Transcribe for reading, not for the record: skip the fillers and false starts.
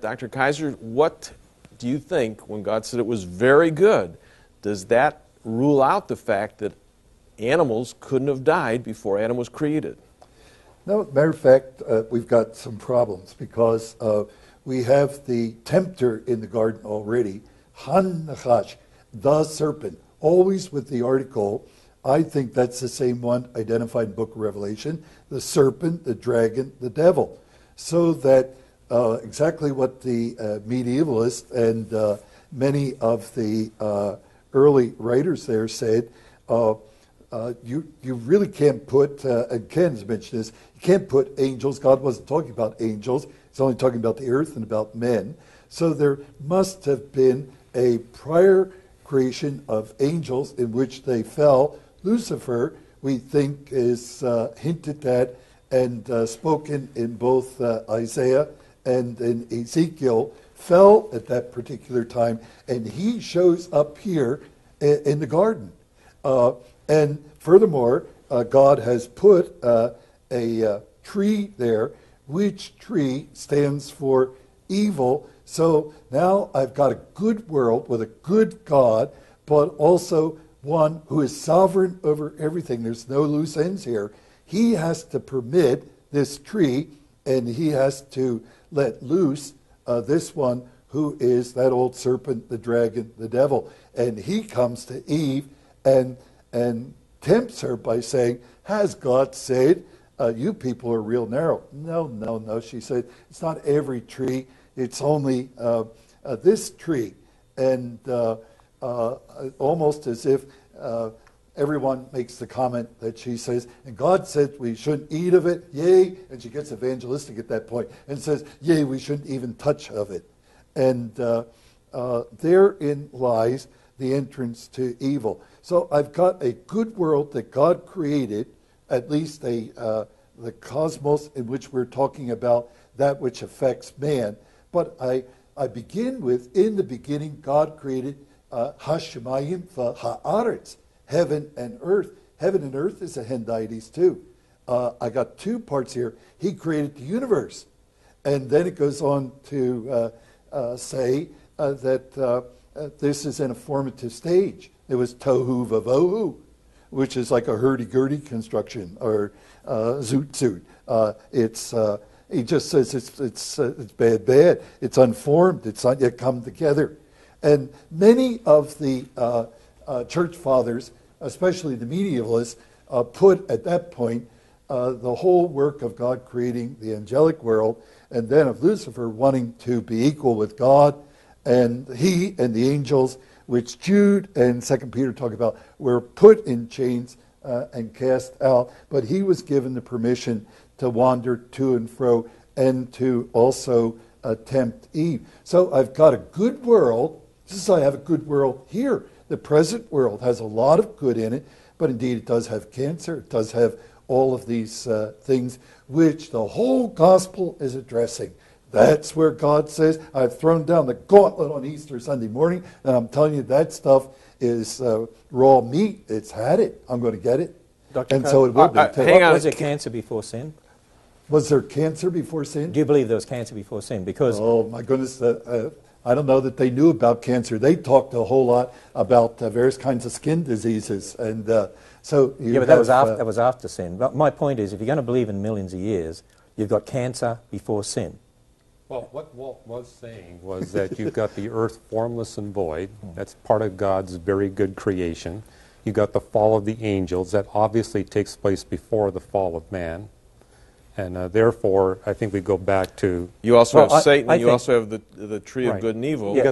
Dr. Kaiser, what do you think when God said it was very good? Does that rule out the fact that animals couldn't have died before Adam was created? No, matter of fact, we've got some problems because we have the tempter in the garden already, Han Nachash, the serpent, always with the article. I think that's the same one identified in the book of Revelation, the serpent, the dragon, the devil. So that exactly what the medievalists and many of the early writers there said, you really can't put, and Ken's mentioned this, you can't put angels, God wasn't talking about angels, he's only talking about the earth and about men. So there must have been a prior creation of angels in which they fell. Lucifer, we think, is hinted at and spoken in both Isaiah and in Ezekiel, fell at that particular time, and he shows up here in the garden. And furthermore, God has put a tree there, which tree stands for evil. So now I've got a good world with a good God, but also one who is sovereign over everything. There's no loose ends here. He has to permit this tree, and he has to let loose this one who is that old serpent, the dragon, the devil. And he comes to Eve and tempts her by saying, has God said, you people are real narrow? No, she said, it's not every tree, it's only this tree. And almost as if everyone makes the comment that she says, and God said we shouldn't eat of it, yea, and she gets evangelistic at that point and says, yea, we shouldn't even touch of it. And therein lies the entrance to evil. So I've got a good world that God created, at least the cosmos in which we're talking about that which affects man. But I begin with, in the beginning, God created Hashemayim v'ha'aretz, heaven and earth. Heaven and earth is a Hendites too. I got two parts here. He created the universe. And then it goes on to say that this is in a formative stage. It was tohu vavohu, which is like a hurdy-gurdy construction, or zoot-zoot. He just says it's bad. It's unformed. It's not yet come together. And many of the church fathers, especially the medievalists, put at that point the whole work of God creating the angelic world, and then of Lucifer wanting to be equal with God, and he and the angels, which Jude and 2 Peter talk about, were put in chains and cast out. But he was given the permission to wander to and fro and to also tempt Eve. So I've got a good world, just as I have a good world here. The present world has a lot of good in it, but indeed it does have cancer. It does have all of these things which the whole gospel is addressing. That's where God says, I've thrown down the gauntlet on Easter Sunday morning, and I'm telling you that stuff is raw meat. It's had it. I'm going to get it. Dr. And so it will be. Hang on. Was there cancer before sin? Was there cancer before sin? Do you believe there was cancer before sin? Because oh my goodness, I don't know that they knew about cancer. They talked a whole lot about various kinds of skin diseases, and so but that was after sin. But my point is, if you're going to believe in millions of years, you've got cancer before sin. Well, what Walt was saying was that you've got the earth formless and void. That's part of God's very good creation. You've got the fall of the angels. That obviously takes place before the fall of man. And therefore, I think we go back to... You also have Satan, you also have the tree of good and evil. Yeah.